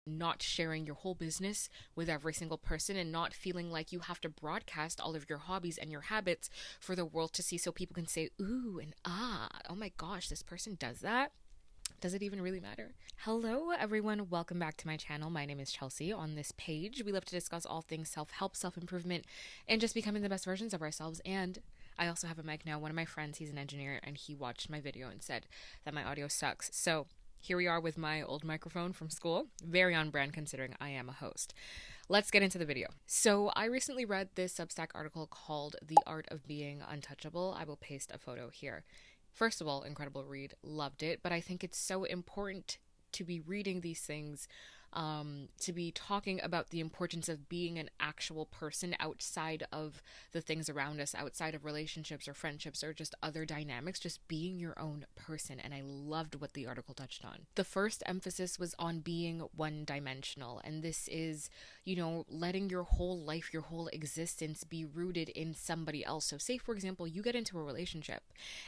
not sharing your whole business with every single person and not feeling like you have to broadcast all of your hobbies and your habits for the world to see so people can say, ooh and ah, oh my gosh, this person does that. Does it even really matter? Hello, everyone. Welcome back to my channel. My name is Chelsea. On this page, we love to discuss all things self-help, self-improvement, and just becoming the best versions of ourselves. And I also have a mic now. One of my friends, he's an engineer, and he watched my video and said that my audio sucks. So here we are with my old microphone from school. Very on brand considering I am a host. Let's get into the video. So I recently read this Substack article called The Art of Being Untouchable. I will paste a photo here. First of all, incredible read, loved it, but I think it's so important to be reading these things, to be talking about the importance of being an actual person outside of the things around us, outside of relationships or friendships or just other dynamics, just being your own person. And I loved what the article touched on. The first emphasis was on being one-dimensional, and this is, letting your whole life, your whole existence be rooted in somebody else. So say, for example, you get into a relationship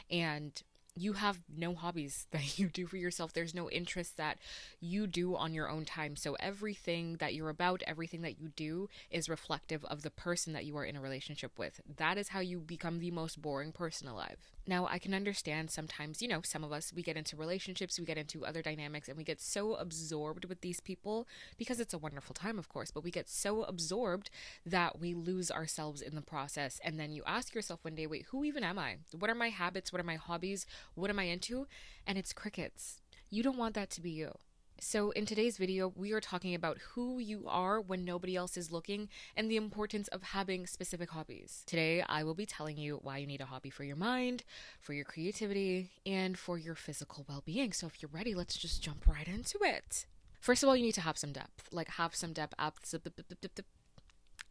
and you have no hobbies that you do for yourself. There's no interests that you do on your own time. So everything that you're about, everything that you do is reflective of the person that you are in a relationship with. That is how you become the most boring person alive. Now, I can understand sometimes, some of us, we get into relationships, we get into other dynamics, and we get so absorbed with these people because it's a wonderful time, of course, but we get so absorbed that we lose ourselves in the process. And then you ask yourself one day, wait, who even am I? What are my habits? What are my hobbies? What am I into? And it's crickets. You don't want that to be you. So in today's video, we are talking about who you are when nobody else is looking and the importance of having specific hobbies. Today, I will be telling you why you need a hobby for your mind, for your creativity, and for your physical well-being. So if you're ready, let's just jump right into it. First of all, you need to have some depth.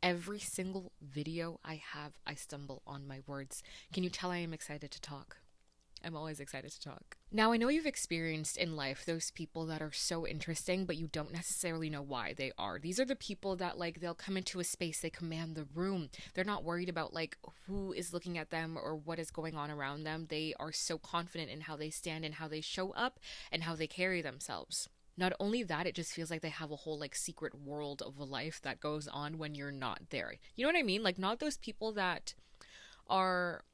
Every single video I have, I stumble on my words. Can you tell I am excited to talk? I'm always excited to talk. Now, I know you've experienced in life those people that are so interesting, but you don't necessarily know why they are. These are the people that, they'll come into a space, they command the room. They're not worried about, who is looking at them or what is going on around them. They are so confident in how they stand and how they show up and how they carry themselves. Not only that, it just feels like they have a whole, secret world of a life that goes on when you're not there. You know what I mean? Not those people that are,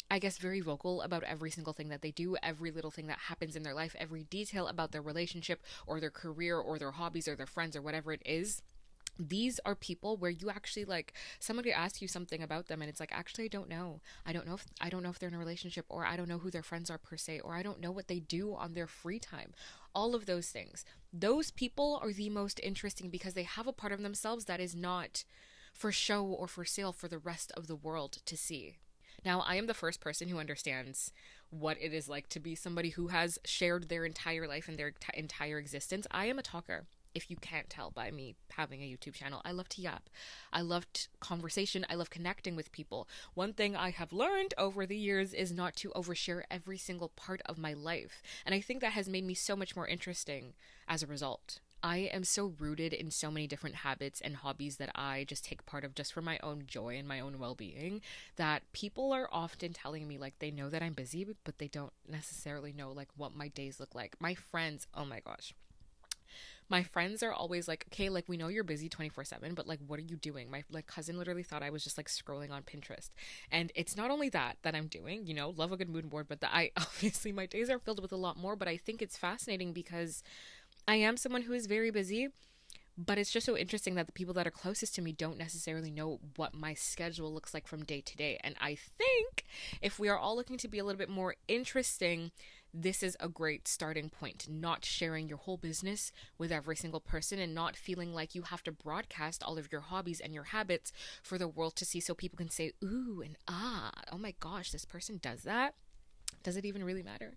I guess, very vocal about every single thing that they do, every little thing that happens in their life, every detail about their relationship or their career or their hobbies or their friends or whatever it is. These are people where you actually, somebody asks you something about them and it's actually, I don't know. I don't know if they're in a relationship, or I don't know who their friends are per se, or I don't know what they do on their free time. All of those things. Those people are the most interesting because they have a part of themselves that is not for show or for sale for the rest of the world to see. Now, I am the first person who understands what it is like to be somebody who has shared their entire life and their entire existence. I am a talker, if you can't tell by me having a YouTube channel. I love to yap. I love conversation. I love connecting with people. One thing I have learned over the years is not to overshare every single part of my life. And I think that has made me so much more interesting as a result. I am so rooted in so many different habits and hobbies that I just take part of just for my own joy and my own well-being, that people are often telling me they know that I'm busy, but they don't necessarily know what my days look like. My friends, oh my gosh. My friends are always okay, we know you're busy 24/7, but what are you doing? My cousin literally thought I was just scrolling on Pinterest. And it's not only that I'm doing, love a good mood board, but obviously my days are filled with a lot more, but I think it's fascinating because I am someone who is very busy, but it's just so interesting that the people that are closest to me don't necessarily know what my schedule looks like from day to day. And I think if we are all looking to be a little bit more interesting, this is a great starting point. Not sharing your whole business with every single person and not feeling like you have to broadcast all of your hobbies and your habits for the world to see so people can say, ooh and ah, oh my gosh, this person does that. Does it even really matter?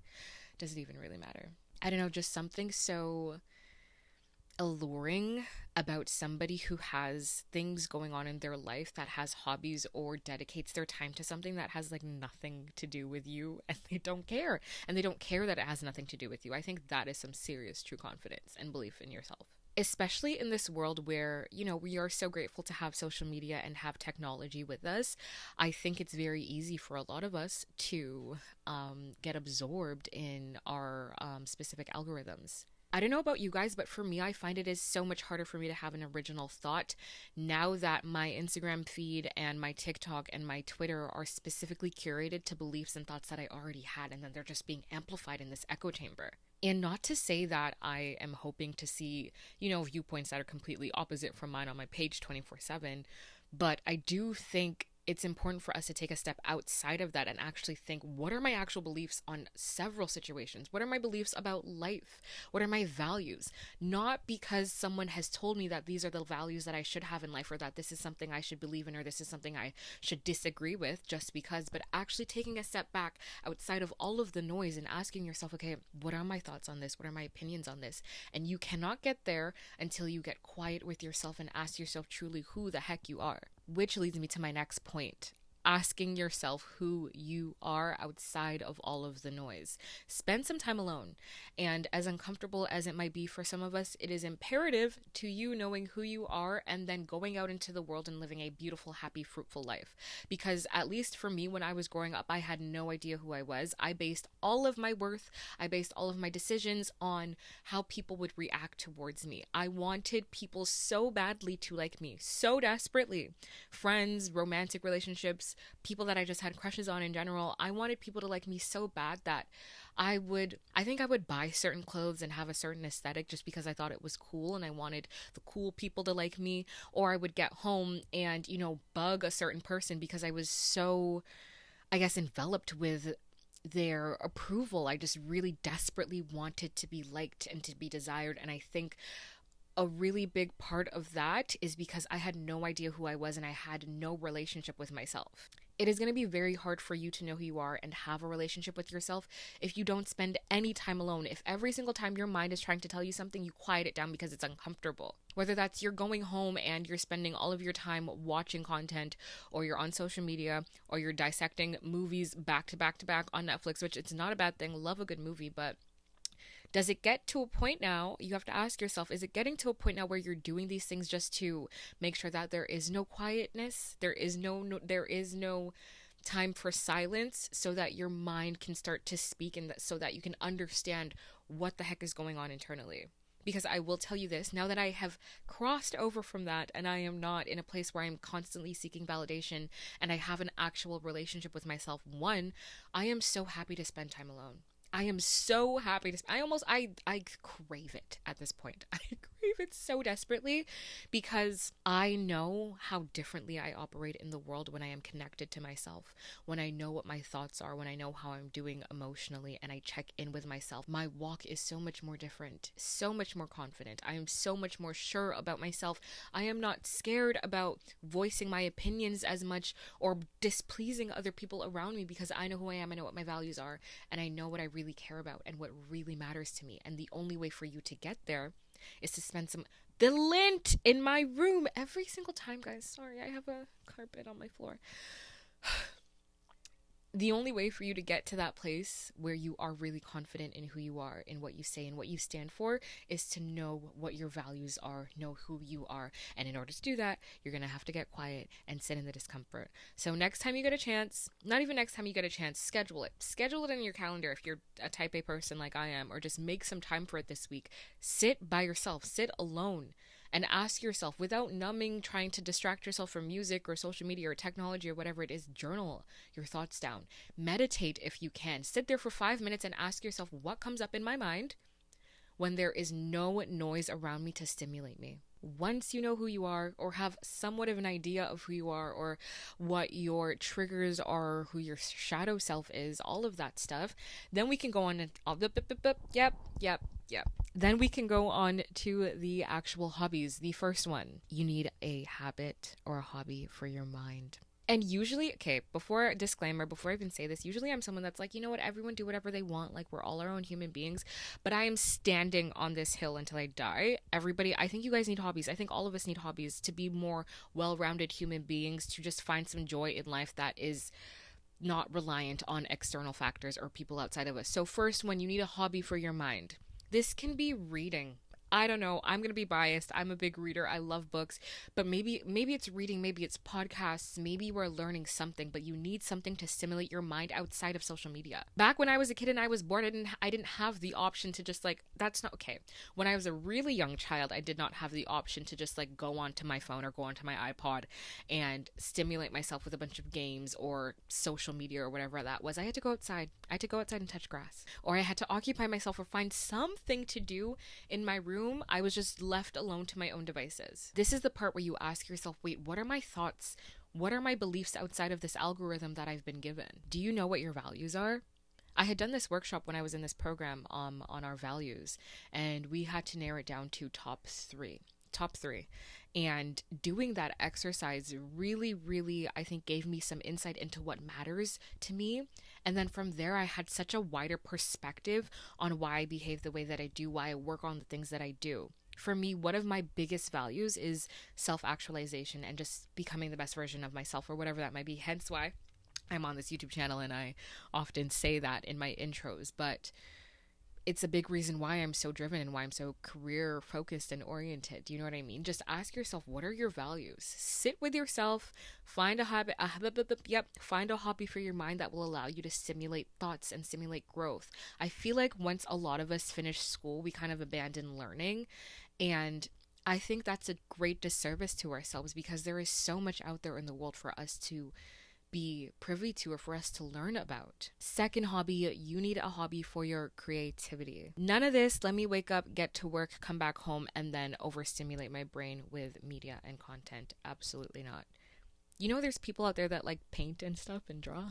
Does it even really matter? I don't know, just something so alluring about somebody who has things going on in their life, that has hobbies or dedicates their time to something that has nothing to do with you, and they don't care. And they don't care that it has nothing to do with you. I think that is some serious true confidence and belief in yourself. Especially in this world where, we are so grateful to have social media and have technology with us. I think it's very easy for a lot of us to get absorbed in our specific algorithms. I don't know about you guys, but for me, I find it is so much harder for me to have an original thought now that my Instagram feed and my TikTok and my Twitter are specifically curated to beliefs and thoughts that I already had, and then they're just being amplified in this echo chamber. And not to say that I am hoping to see, viewpoints that are completely opposite from mine on my page 24/7, but I do think it's important for us to take a step outside of that and actually think, what are my actual beliefs on several situations? What are my beliefs about life? What are my values? Not because someone has told me that these are the values that I should have in life, or that this is something I should believe in, or this is something I should disagree with just because, but actually taking a step back outside of all of the noise and asking yourself, okay, what are my thoughts on this? What are my opinions on this? And you cannot get there until you get quiet with yourself and ask yourself truly who the heck you are. Which leads me to my next point. Asking yourself who you are outside of all of the noise. Spend some time alone. And as uncomfortable as it might be for some of us, it is imperative to you knowing who you are and then going out into the world and living a beautiful, happy, fruitful life. Because at least for me, when I was growing up, I had no idea who I was. I based all of my worth, I based all of my decisions on how people would react towards me. I wanted people so badly to like me, so desperately. Friends, romantic relationships, people that I just had crushes on in general. I wanted people to like me so bad that I think I would buy certain clothes and have a certain aesthetic just because I thought it was cool and I wanted the cool people to like me. Or I would get home and, bug a certain person because I was so, I guess, enveloped with their approval. I just really desperately wanted to be liked and to be desired. And I think a really big part of that is because I had no idea who I was and I had no relationship with myself. It is going to be very hard for you to know who you are and have a relationship with yourself if you don't spend any time alone. If every single time your mind is trying to tell you something, you quiet it down because it's uncomfortable. Whether that's you're going home and you're spending all of your time watching content, or you're on social media, or you're dissecting movies back to back to back on Netflix, which it's not a bad thing. Love a good movie, but does it get to a point now, you have to ask yourself, is it getting to a point now where you're doing these things just to make sure that there is no quietness, there is no time for silence, so that your mind can start to speak and so that you can understand what the heck is going on internally? Because I will tell you this, now that I have crossed over from that and I am not in a place where I'm constantly seeking validation and I have an actual relationship with myself, one, I am so happy to spend time alone. I am so happy to, I crave it at this point. I crave it so desperately because I know how differently I operate in the world when I am connected to myself, when I know what my thoughts are, when I know how I'm doing emotionally and I check in with myself. My walk is so much more different, so much more confident. I am so much more sure about myself. I am not scared about voicing my opinions as much or displeasing other people around me because I know who I am, I know what my values are, and I know what I really care about and what really matters to me. And the only way for you to get there is to spend the lint in my room every single time, guys. Sorry, I have a carpet on my floor. The only way for you to get to that place where you are really confident in who you are, in what you say, and what you stand for, is to know what your values are, know who you are. And in order to do that, you're going to have to get quiet and sit in the discomfort. So next time you get a chance, not even next time you get a chance, schedule it. Schedule it in your calendar if you're a type A person like I am, or just make some time for it this week. Sit by yourself, sit alone. And ask yourself, without numbing, trying to distract yourself from music or social media or technology or whatever it is, journal your thoughts down. Meditate if you can. Sit there for 5 minutes and ask yourself, what comes up in my mind when there is no noise around me to stimulate me? Once you know who you are, or have somewhat of an idea of who you are, or what your triggers are, who your shadow self is, all of that stuff, then we can go on and then we can go on to the actual hobbies. The first one, you need a habit or a hobby for your mind. And usually, okay, before I even say this, usually I'm someone that's like, you know what, everyone do whatever they want. Like, we're all our own human beings. But I am standing on this hill until I die. Everybody, I think you guys need hobbies. I think all of us need hobbies to be more well-rounded human beings, to just find some joy in life that is not reliant on external factors or people outside of us. So first one, you need a hobby for your mind. This can be reading. I don't know. I'm going to be biased. I'm a big reader. I love books, but maybe it's reading, maybe it's podcasts, maybe we're learning something, but you need something to stimulate your mind outside of social media. Back when I was a kid and I was bored, I didn't have the option to just like, that's not okay. When I was a really young child, I did not have the option to just like go onto my phone or go onto my iPod and stimulate myself with a bunch of games or social media or whatever that was. I had to go outside. I had to go outside and touch grass, or I had to occupy myself or find something to do in my room. I was just left alone to my own devices. This is the part where you ask yourself, wait, what are my thoughts? What are my beliefs outside of this algorithm that I've been given? Do you know what your values are? I had done this workshop when I was in this program on our values, and we had to narrow it down to top three. And doing that exercise really, I think, gave me some insight into what matters to me. And then from there, I had such a wider perspective on why I behave the way that I do, why I work on the things that I do. For me, one of my biggest values is self-actualization and just becoming the best version of myself, or whatever that might be. Hence why I'm on this YouTube channel and I often say that in my intros. But it's a big reason why I'm so driven and why I'm so career focused and oriented. Do you know what I mean? Just ask yourself, what are your values? Sit with yourself, find a hobby for your mind that will allow you to stimulate thoughts and stimulate growth. I feel like once a lot of us finish school, we kind of abandon learning, and I think that's a great disservice to ourselves, because there is so much out there in the world for us to be privy to or for us to learn about. Second hobby, you need a hobby for your creativity. None of this, let me wake up, get to work, come back home, and then overstimulate my brain with media and content. Absolutely not. You know, there's people out there that like paint and stuff and draw.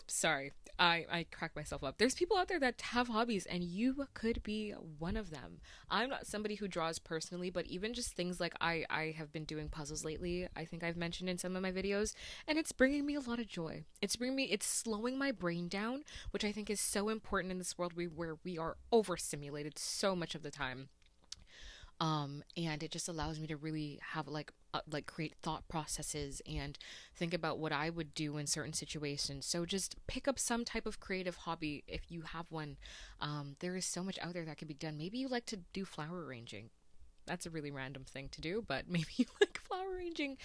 Sorry, I crack myself up. There's people out there that have hobbies, and you could be one of them. I'm not somebody who draws personally, but even just things like I have been doing puzzles lately. I think I've mentioned in some of my videos, and it's bringing me a lot of joy. It's slowing my brain down, which I think is so important in this world where we are overstimulated so much of the time. And it just allows me to really have like create thought processes and think about what I would do in certain situations. So just pick up some type of creative hobby if you have one. There is so much out there that can be done. Maybe you like to do flower arranging. That's a really random thing to do, but maybe you like flower arranging.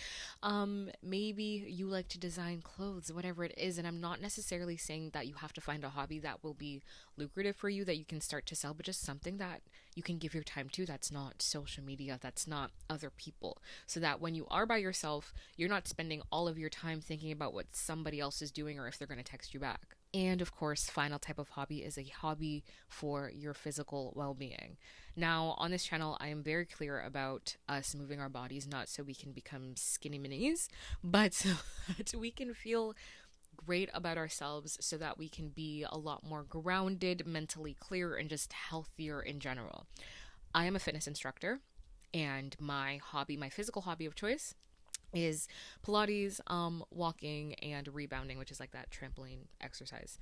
Maybe you like to design clothes, whatever it is. And I'm not necessarily saying that you have to find a hobby that will be lucrative for you, that you can start to sell, but just something that you can give your time to that's not social media, that's not other people. So that when you are by yourself, you're not spending all of your time thinking about what somebody else is doing or if they're going to text you back. And of course, final type of hobby is a hobby for your physical well-being. Now, on this channel, I am very clear about us moving our bodies, not so we can become skinny minis, but so that we can feel great about ourselves, so that we can be a lot more grounded, mentally clear, and just healthier in general. I am a fitness instructor, and my physical hobby of choice is Pilates, walking, and rebounding, which is like that trampoline exercise.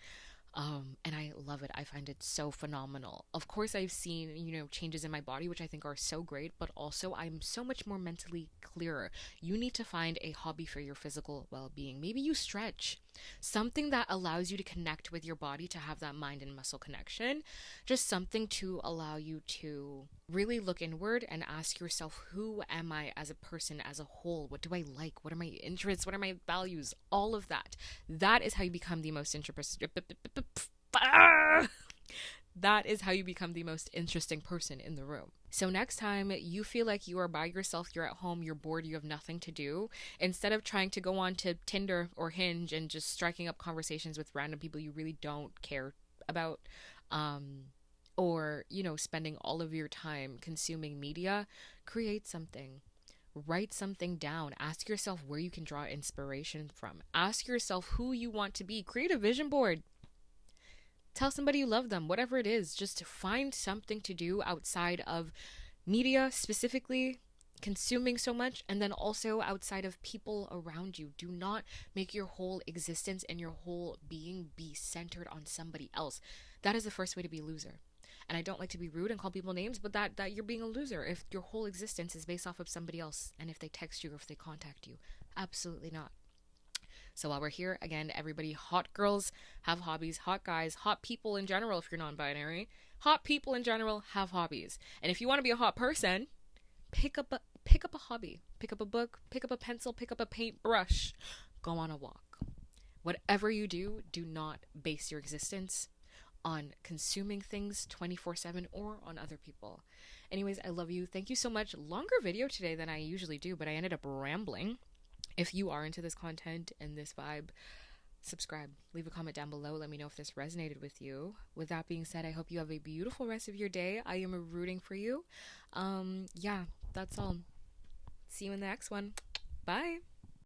And I love it. I find it so phenomenal. Of course, I've seen, changes in my body, which I think are so great, but also I'm so much more mentally clearer. You need to find a hobby for your physical well-being. Maybe you stretch. Something that allows you to connect with your body, to have that mind and muscle connection. Just something to allow you to really look inward and ask yourself, who am I as a person, as a whole? What do I like? What are my interests? What are my values? All of that. That is how you become the most That is how you become the most interesting person in the room. So next time you feel like you are by yourself, you're at home, you're bored, you have nothing to do, instead of trying to go on to Tinder or Hinge and just striking up conversations with random people you really don't care about, or, spending all of your time consuming media, create something. Write something down. Ask yourself where you can draw inspiration from. Ask yourself who you want to be. Create a vision board. Tell somebody you love them, whatever it is. Just find something to do outside of media, specifically consuming so much, and then also outside of people around you. Do not make your whole existence and your whole being be centered on somebody else. That is the first way to be a loser. And I don't like to be rude and call people names, but that you're being a loser if your whole existence is based off of somebody else, and if they text you or if they contact you. Absolutely not. So while we're here, again, everybody, hot girls have hobbies, hot guys, hot people in general, if you're non-binary, hot people in general have hobbies. And if you want to be a hot person, pick up a hobby, pick up a book, pick up a pencil, pick up a paintbrush, go on a walk. Whatever you do, do not base your existence on consuming things 24/7 or on other people. Anyways, I love you. Thank you so much. Longer video today than I usually do, but I ended up rambling. If you are into this content and this vibe, subscribe, leave a comment down below. Let me know if this resonated with you. With that being said, I hope you have a beautiful rest of your day. I am rooting for you. Yeah, that's all. See you in the next one. Bye.